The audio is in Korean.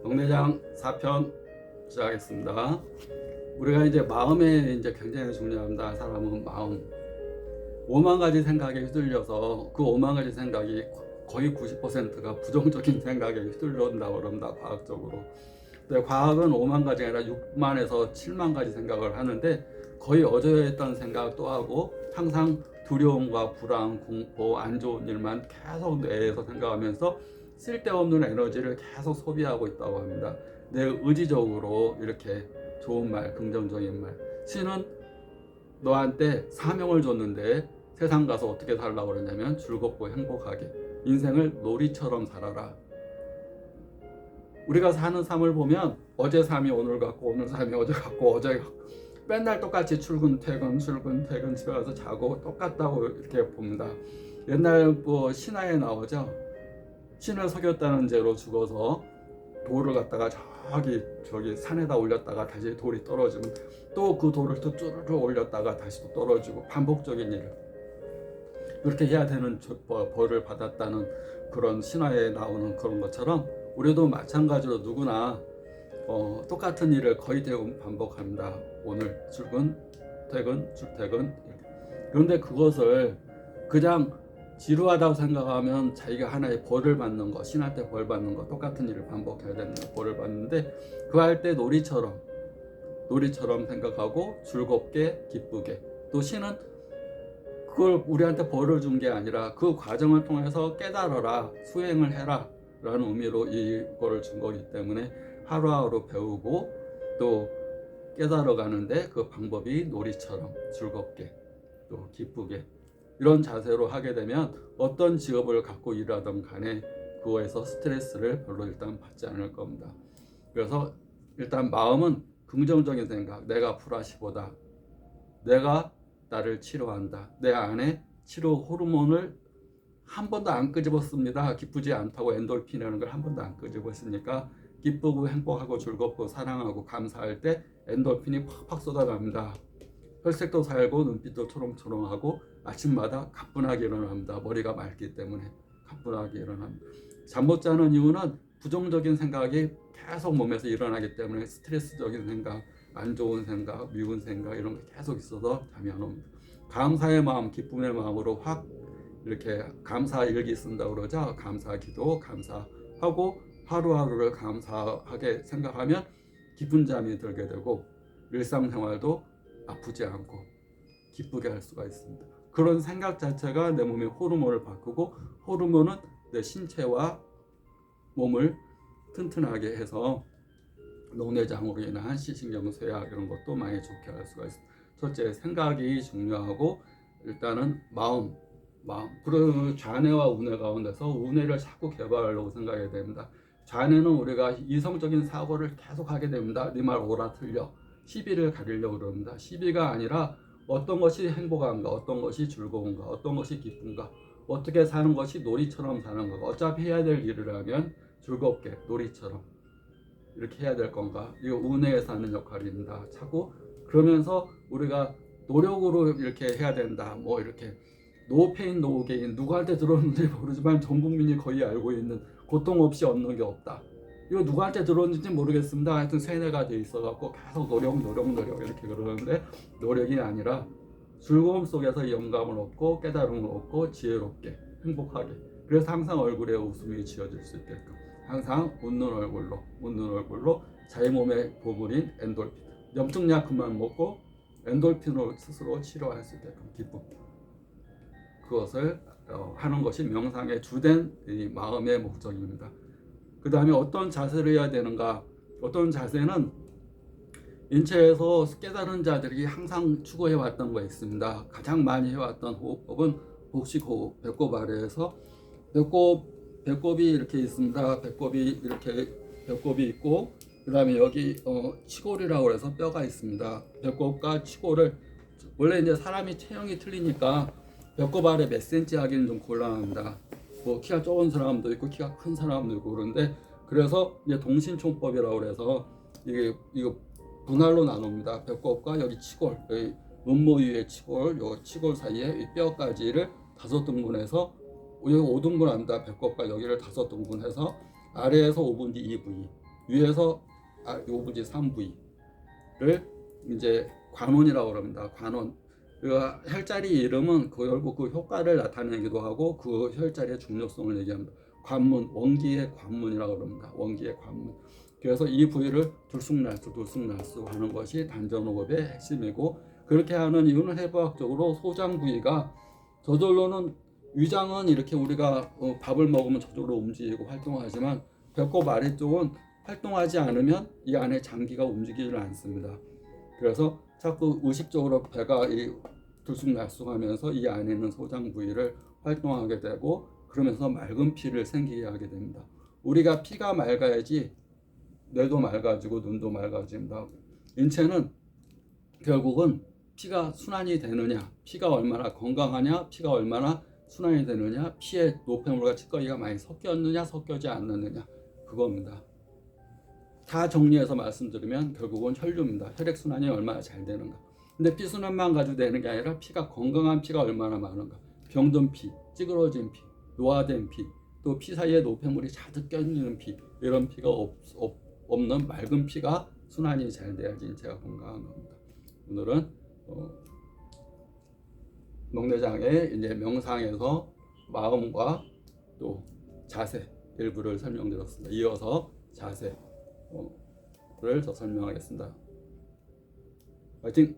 명례장 4편 시작하겠습니다. 우리가 이제 마음에 이제 굉장히 중요합니다. 사람은 마음. 5만 가지 생각에 휘둘려서 그 5만 가지 생각이 거의 90%가 부정적인 생각에 휘둘른다고 그럽니다. 과학적으로. 근데 과학은 5만 가지가 아니라 6만에서 7만 가지 생각을 하는데 거의 어제했던 생각 또 하고 항상 두려움과 불안, 공포, 안 좋은 일만 계속 뇌에서 생각하면서 쓸데없는 에너지를 계속 소비하고 있다고 합니다. 내 의지적으로 이렇게 좋은 말, 긍정적인 말. 신은 너한테 사명을 줬는데 세상 가서 어떻게 살라고 그러냐면 즐겁고 행복하게 인생을 놀이처럼 살아라. 우리가 사는 삶을 보면 어제 삶이 오늘 같고 오늘 삶이 어제 같고 어제 같고 맨날 똑같이 출근 퇴근 집에 가서 자고 똑같다고 이렇게 봅니다. 옛날 뭐 신화에 나오죠. 신을 속였다는 죄로 죽어서 돌을 갖다가 저기 산에다 올렸다가 다시 돌이 떨어지면 또 그 돌을 또 쭈르르 올렸다가 다시 또 떨어지고 반복적인 일을 그렇게 해야 되는 벌을 받았다는 그런 신화에 나오는 그런 것처럼 우리도 마찬가지로 누구나 똑같은 일을 거의 대부분 반복합니다. 오늘 출근, 퇴근, 출퇴근. 그런데 그것을 그냥 지루하다고 생각하면 자기가 하나의 벌을 받는 거, 신한테 벌 받는 거, 똑같은 일을 반복해야 되는 벌을 받는데 그 할 때 놀이처럼 생각하고 즐겁게 기쁘게 또 신은 그걸 우리한테 벌을 준 게 아니라 그 과정을 통해서 깨달아라, 수행을 해라 라는 의미로 이거를 준 거기 때문에 하루하루 배우고 또 깨달아 가는데 그 방법이 놀이처럼 즐겁게 또 기쁘게 이런 자세로 하게 되면 어떤 직업을 갖고 일하던 간에 그거에서 스트레스를 별로 일단 받지 않을 겁니다. 그래서 일단 마음은 긍정적인 생각, 내가 불화시보다 내가 나를 치료한다. 내 안에 치료 호르몬을 한 번도 안 끄집었습니다. 기쁘지 않다고 엔돌핀이라는 걸 한 번도 안 끄집었으니까 기쁘고 행복하고 즐겁고 사랑하고 감사할 때 엔돌핀이 팍팍 쏟아갑니다. 혈색도 살고 눈빛도 초롱초롱하고 아침마다 가뿐하게 일어납니다. 머리가 맑기 때문에 가뿐하게 일어납니다. 잠 못 자는 이유는 부정적인 생각이 계속 몸에서 일어나기 때문에 스트레스적인 생각, 안 좋은 생각, 미운 생각 이런 게 계속 있어서 잠이 안 옵니다. 감사의 마음, 기쁨의 마음으로 확 이렇게 감사 일기 쓴다고 그러죠. 감사 기도, 감사하고 하루하루를 감사하게 생각하면 기쁜 잠이 들게 되고 일상생활도 아프지 않고 기쁘게 할 수가 있습니다. 그런 생각 자체가 내 몸의 호르몬을 바꾸고 호르몬은 내 신체와 몸을 튼튼하게 해서 녹내장으로 인한 시신경 쇠약 이런 것도 많이 좋게 할 수가 있습니다. 첫째, 생각이 중요하고 일단은 마음. 그리고 좌뇌와 우뇌 가운데서 우뇌를 자꾸 개발하려고 생각해야 됩니다. 좌뇌는 우리가 이성적인 사고를 계속 하게 됩니다. 네 말 옳아 틀려. 시비를 가리려고 그럽니다. 시비가 아니라 어떤 것이 행복한가, 어떤 것이 즐거운가, 어떤 것이 기쁜가, 어떻게 사는 것이 놀이처럼 사는 건가, 어차피 해야 될 일을 하면 즐겁게 놀이처럼 이렇게 해야 될 건가, 이거 운해에서 하는 역할입니다. 자꾸 그러면서 우리가 노력으로 이렇게 해야 된다, 뭐 이렇게 노 페인 노 게인, 누구한테 들었는지 모르지만 전 국민이 거의 알고 있는 고통 없이 얻는 게 없다. 이거 누구한테 들었는지 모르겠습니다. 하여튼 세뇌가 돼 있어갖고 계속 노력 이렇게 그러는데 노력이 아니라 즐거움 속에서 영감을 얻고 깨달음을 얻고 지혜롭게 행복하게, 그래서 항상 얼굴에 웃음이 지어질 수 있게끔 항상 웃는 얼굴로 자기 몸의 부분인 엔돌핀, 염증약 그만 먹고 엔돌핀으로 스스로 치료할 수 있게끔 기쁨, 그것을 하는 것이 명상의 주된 이 마음의 목적입니다. 그 다음에 어떤 자세를 해야 되는가? 어떤 자세는 인체에서 깨달은 자들이 항상 추구해 왔던 거 있습니다. 가장 많이 해왔던 호흡법은 복식호흡, 배꼽 아래에서 배꼽이 이렇게 있습니다. 배꼽이 있고 그 다음에 여기 치골이라고 해서 뼈가 있습니다. 배꼽과 치골을 원래 이제 사람이 체형이 틀리니까 배꼽 아래 몇 센치 하기는 좀 곤란합니다. 뭐 키가 적은 사람도 있고 키가 큰 사람도 있고 그런데 그래서 이제 동신총법이라고 해서 이거 분할로 나눕니다. 배꼽과 여기 치골, 여기 음모 위에 치골, 요 치골 사이에 이 뼈까지를 5등분해서 여기 5등분 합니다. 배꼽과 여기를 5등분해서 아래에서 5분의 2 부위, 위에서 요부지 3부위를 이제 관원이라고 그럽니다. 관원. 그 혈자리 이름은 결국 그 효과를 나타내기도 하고 그 혈자리의 중요성을 얘기합니다. 관문, 원기의 관문이라고 그럽니다. 원기의 관문. 그래서 이 부위를 들쑥날쑥 하는 것이 단전호흡의 핵심이고, 그렇게 하는 이유는 해부학적으로 소장 부위가 저절로는, 위장은 이렇게 우리가 밥을 먹으면 저절로 움직이고 활동하지만 배꼽 아래쪽은 활동하지 않으면 이 안에 장기가 움직이질 않습니다. 그래서 자꾸 의식적으로 배가 들쑥날쑥하면서 이 안에 있는 소장 부위를 활동하게 되고, 그러면서 맑은 피를 생기게 하게 됩니다. 우리가 피가 맑아야지 뇌도 맑아지고 눈도 맑아집니다. 인체는 결국은 피가 순환이 되느냐, 피가 얼마나 건강하냐, 피가 얼마나 순환이 되느냐, 피에 노폐물과 찌꺼기가 많이 섞였느냐 섞여지 않느냐, 그겁니다. 다 정리해서 말씀드리면 결국은 혈류입니다. 혈액순환이 얼마나 잘 되는가. 근데 피순환만 가지고 되는 게 아니라 피가, 건강한 피가 얼마나 많은가. 병든 피, 찌그러진 피, 노화된 피, 또 피 사이에 노폐물이 자주 껴있는 피, 이런 피가 없는 맑은 피가 순환이 잘 돼야지 인체가 건강한 겁니다. 오늘은 명내장의 이제 명상에서 마음과 또 자세 일부를 설명드렸습니다. 이어서 자세를 더 설명하겠습니다. 화이팅!